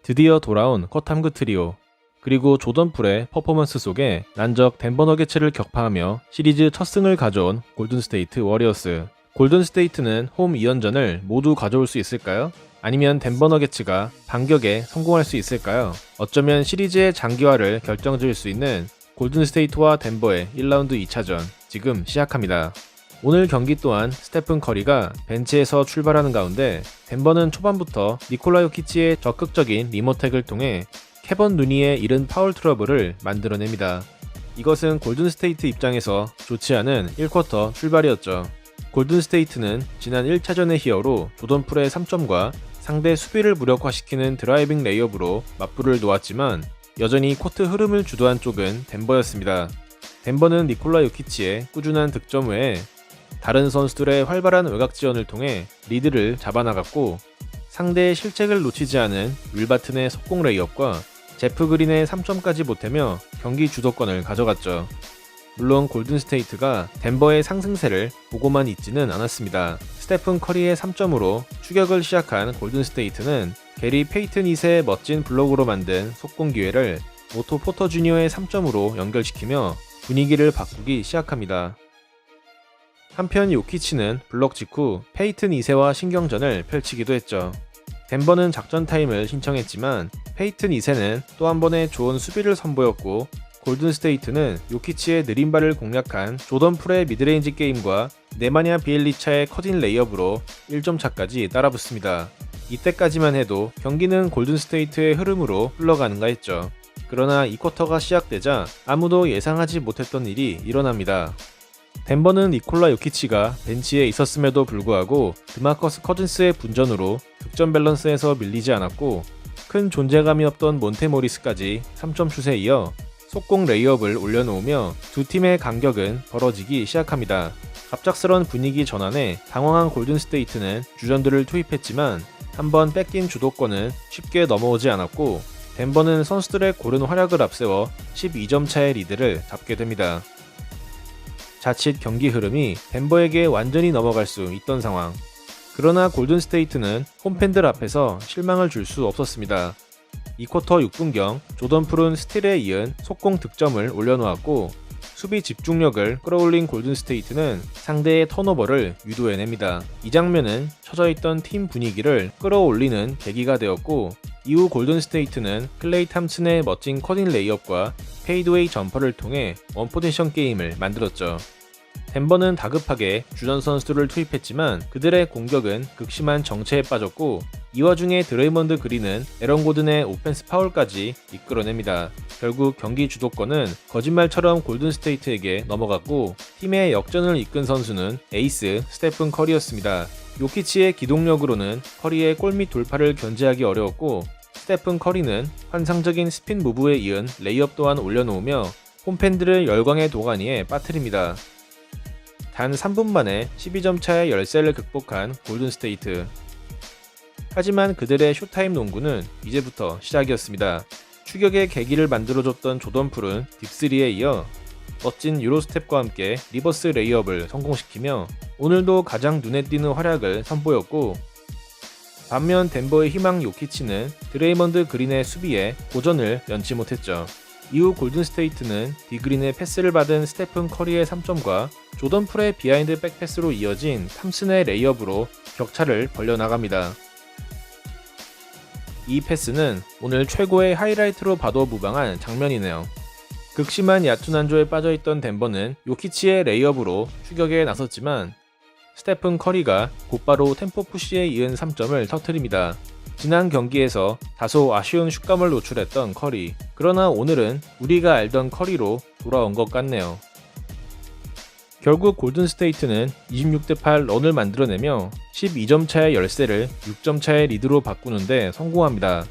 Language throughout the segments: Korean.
드디어 돌아온 쿼탐그 트리오, 그리고 조던 풀의 퍼포먼스 속에 난적 덴버 너게츠를 격파하며 시리즈 첫 승을 가져온 골든스테이트 워리어스. 골든스테이트는 홈 2연전을 모두 가져올 수 있을까요? 아니면 덴버 너게츠가 반격에 성공할 수 있을까요? 어쩌면 시리즈의 장기화를 결정지을 수 있는 골든스테이트와 덴버의 1라운드 2차전 지금 시작합니다. 오늘 경기 또한 스테픈 커리가 벤치에서 출발하는 가운데 덴버는 초반부터 니콜라 요키치의 적극적인 리모텍을 통해 케번 누니의 이른 파울 트러블을 만들어냅니다. 이것은 골든스테이트 입장에서 좋지 않은 1쿼터 출발이었죠. 골든스테이트는 지난 1차전의 히어로 조던 풀의 3점과 상대 수비를 무력화시키는 드라이빙 레이업으로 맞불을 놓았지만 여전히 코트 흐름을 주도한 쪽은 덴버였습니다. 덴버는 니콜라 요키치의 꾸준한 득점 외에 다른 선수들의 활발한 외곽 지원을 통해 리드를 잡아나갔고, 상대의 실책을 놓치지 않은 윌바튼의 속공 레이업과 제프 그린의 3점까지 보태며 경기 주도권을 가져갔죠. 물론 골든스테이트가 덴버의 상승세를 보고만 있지는 않았습니다. 스테픈 커리의 3점으로 추격을 시작한 골든스테이트는 게리 페이튼 2세의 멋진 블록으로 만든 속공 기회를 오토 포터 주니어의 3점으로 연결시키며 분위기를 바꾸기 시작합니다. 한편 요키치는 블록 직후 페이튼 2세와 신경전을 펼치기도 했죠. 덴버는 작전 타임을 신청했지만 페이튼 2세는 또 한 번의 좋은 수비를 선보였고, 골든스테이트는 요키치의 느린 발을 공략한 조던 풀의 미드레인지 게임과 네마냐 비엘리차의 커진 레이업으로 1점 차까지 따라붙습니다. 이때까지만 해도 경기는 골든스테이트의 흐름으로 흘러가는가 했죠. 그러나 2쿼터가 시작되자 아무도 예상하지 못했던 일이 일어납니다. 덴버는 니콜라 요키치가 벤치에 있었음에도 불구하고 드마커스 커즌스의 분전으로 득점 밸런스에서 밀리지 않았고, 큰 존재감이 없던 몬테모리스까지 3점 슛에 이어 속공 레이업을 올려놓으며 두 팀의 간격은 벌어지기 시작합니다. 갑작스런 분위기 전환에 당황한 골든스테이트는 주전들을 투입했지만 한번 뺏긴 주도권은 쉽게 넘어오지 않았고, 덴버는 선수들의 고른 활약을 앞세워 12점 차의 리드를 잡게 됩니다. 자칫 경기 흐름이 덴버에게 완전히 넘어갈 수 있던 상황. 그러나 골든스테이트는 홈팬들 앞에서 실망을 줄 수 없었습니다. 2쿼터 6분경 조던 풀은 스틸에 이은 속공 득점을 올려놓았고, 수비 집중력을 끌어올린 골든스테이트는 상대의 턴오버를 유도해냅니다. 이 장면은 처져있던 팀 분위기를 끌어올리는 계기가 되었고, 이후 골든스테이트는 클레이 탐슨의 멋진 커팅 레이업과 페이드웨이 점퍼를 통해 원포지션 게임을 만들었죠. 덴버는 다급하게 주전 선수들을 투입했지만 그들의 공격은 극심한 정체에 빠졌고, 이 와중에 드레이먼드 그린은 에런 고든의 오펜스 파울까지 이끌어냅니다. 결국 경기 주도권은 거짓말처럼 골든스테이트에게 넘어갔고, 팀의 역전을 이끈 선수는 에이스 스테픈 커리였습니다. 요키치의 기동력으로는 커리의 골밑 돌파를 견제하기 어려웠고, 스테픈 커리는 환상적인 스핀 무브에 이은 레이업 또한 올려놓으며 홈팬들을 열광의 도가니에 빠뜨립니다. 단 3분 만에 12점 차의 열세를 극복한 골든스테이트. 하지만 그들의 쇼타임 농구는 이제부터 시작이었습니다. 추격의 계기를 만들어줬던 조던 풀은 딥3에 이어 멋진 유로스텝과 함께 리버스 레이업을 성공시키며 오늘도 가장 눈에 띄는 활약을 선보였고, 반면 덴버의 희망 요키치는 드레이먼드 그린의 수비에 고전을 연치 못했죠. 이후 골든스테이트는 디그린의 패스를 받은 스테픈 커리의 3점과 조던 풀의 비하인드 백패스로 이어진 탐슨의 레이업으로 격차를 벌려나갑니다. 이 패스는 오늘 최고의 하이라이트로 봐도 무방한 장면이네요. 극심한 야투난조에 빠져있던 덴버는 요키치의 레이업으로 추격에 나섰지만 스테픈 커리가 곧바로 템포 푸시에 이은 3점을 터뜨립니다. 지난 경기에서 다소 아쉬운 슛감을 노출했던 커리. 그러나 오늘은 우리가 알던 커리로 돌아온 것 같네요. 결국 골든스테이트는 26대8 런을 만들어내며 12점 차의 열세를 6점 차의 리드로 바꾸는데 성공합니다.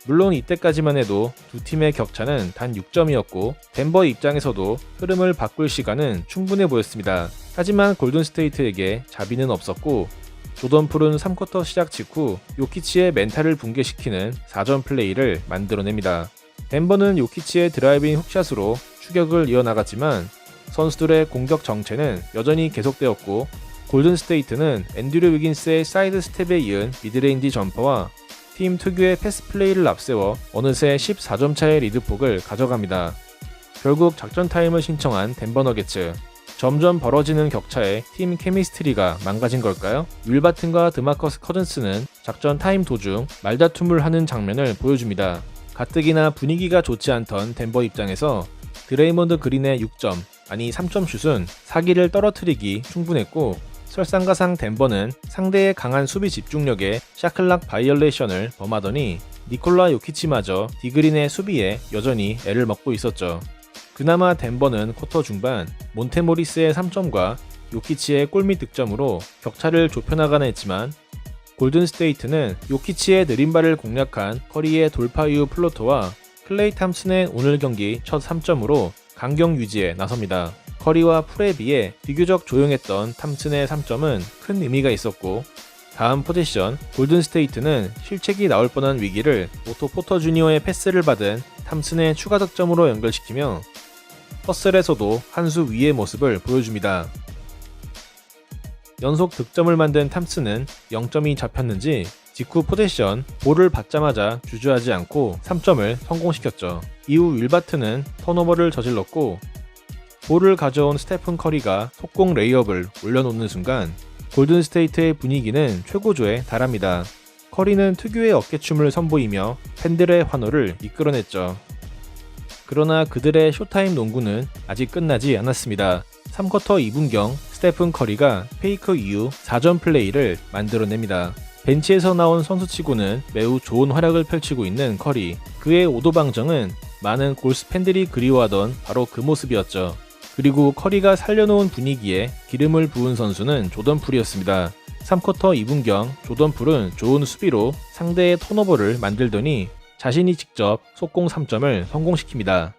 물론 이때까지만 해도 두 팀의 격차는 단 6점이었고 덴버 입장에서도 흐름을 바꿀 시간은 충분해 보였습니다. 하지만 골든스테이트에게 자비는 없었고, 조던 풀은 3쿼터 시작 직후 요키치의 멘탈을 붕괴시키는 4점 플레이를 만들어냅니다. 덴버는 요키치의 드라이빙 훅샷으로 추격을 이어나갔지만 선수들의 공격 정체는 여전히 계속되었고, 골든스테이트는 앤드류 위긴스의 사이드 스텝에 이은 미드레인지 점퍼와 팀 특유의 패스 플레이를 앞세워 어느새 14점 차의 리드폭을 가져갑니다. 결국 작전 타임을 신청한 덴버 너게츠. 점점 벌어지는 격차에 팀 케미스트리가 망가진 걸까요? 윌 바튼과 드마커스 커즌스는 작전 타임 도중 말다툼을 하는 장면을 보여줍니다. 가뜩이나 분위기가 좋지 않던 덴버 입장에서 드레이먼드 그린의 6점, 아니 3점 슛은 사기를 떨어뜨리기 충분했고, 설상가상 덴버는 상대의 강한 수비 집중력에 샤클락 바이올레이션을 범하더니 니콜라 요키치마저 디그린의 수비에 여전히 애를 먹고 있었죠. 그나마 덴버는 쿼터 중반 몬테모리스의 3점과 요키치의 골밑 득점으로 격차를 좁혀나가나 했지만, 골든스테이트는 요키치의 느림발을 공략한 커리의 돌파 이후 플로터와 클레이 탐슨의 오늘 경기 첫 3점으로 강경 유지에 나섭니다. 커리와 풀에 비해 비교적 조용했던 탐슨의 3점은 큰 의미가 있었고, 다음 포제션 골든스테이트는 실책이 나올 뻔한 위기를 오토 포터 주니어의 패스를 받은 탐슨의 추가 득점으로 연결시키며 허슬에서도 한 수 위의 모습을 보여줍니다. 연속 득점을 만든 탐슨은 0점이 잡혔는지 직후 포제션 볼을 받자마자 주저하지 않고 3점을 성공시켰죠. 이후 윌바트는 턴오버를 저질렀고, 볼을 가져온 스테픈 커리가 속공 레이업을 올려놓는 순간 골든스테이트의 분위기는 최고조에 달합니다. 커리는 특유의 어깨춤을 선보이며 팬들의 환호를 이끌어냈죠. 그러나 그들의 쇼타임 농구는 아직 끝나지 않았습니다. 3쿼터 2분경 스테픈 커리가 페이크 이후 4점 플레이를 만들어냅니다. 벤치에서 나온 선수치고는 매우 좋은 활약을 펼치고 있는 커리. 그의 오도방정은 많은 골스 팬들이 그리워하던 바로 그 모습이었죠. 그리고 커리가 살려놓은 분위기에 기름을 부은 선수는 조던 풀이었습니다. 3쿼터 2분경 조던 풀은 좋은 수비로 상대의 턴오버를 만들더니 자신이 직접 속공 3점을 성공시킵니다.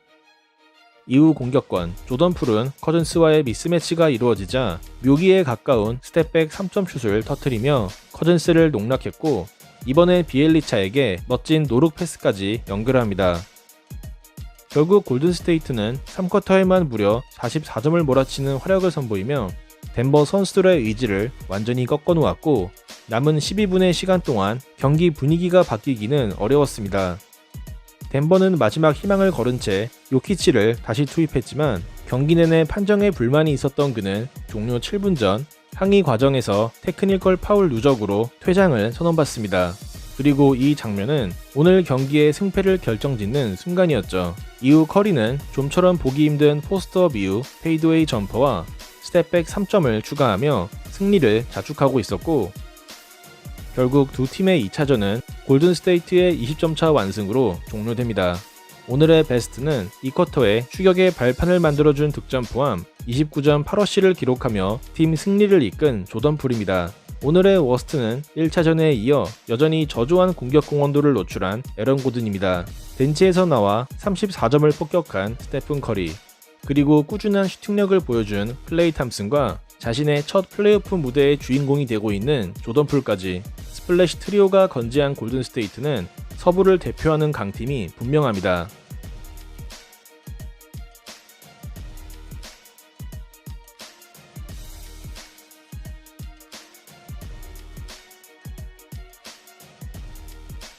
이후 공격권, 조던 풀은 커즌스와의 미스매치가 이루어지자 묘기에 가까운 스텝백 3점 슛을 터뜨리며 커즌스를 농락했고, 이번에 비엘리차에게 멋진 노룩 패스까지 연결합니다. 결국 골든스테이트는 3쿼터에만 무려 44점을 몰아치는 활약을 선보이며 덴버 선수들의 의지를 완전히 꺾어놓았고, 남은 12분의 시간 동안 경기 분위기가 바뀌기는 어려웠습니다. 덴버는 마지막 희망을 걸은 채 요키치를 다시 투입했지만 경기 내내 판정에 불만이 있었던 그는 종료 7분 전 항의 과정에서 테크니컬 파울 누적으로 퇴장을 선언받습니다. 그리고 이 장면은 오늘 경기의 승패를 결정짓는 순간이었죠. 이후 커리는 좀처럼 보기 힘든 포스트업 이후 페이드웨이 점퍼와 스텝백 3점을 추가하며 승리를 자축하고 있었고, 결국 두 팀의 2차전은 골든스테이트의 20점 차 완승으로 종료됩니다. 오늘의 베스트는 이 쿼터에 추격의 발판을 만들어준 득점 포함 29점 8어시를 기록하며 팀 승리를 이끈 조던 풀입니다. 오늘의 워스트는 1차전에 이어 여전히 저조한 공격 공헌도를 노출한 에런 고든입니다. 벤치에서 나와 34점을 폭격한 스테픈 커리, 그리고 꾸준한 슈팅력을 보여준 클레이 탐슨과 자신의 첫 플레이오프 무대의 주인공이 되고 있는 조던 풀까지 스플래시 트리오가 건재한 골든스테이트는 서부를 대표하는 강팀이 분명합니다.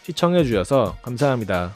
시청해주셔서 감사합니다.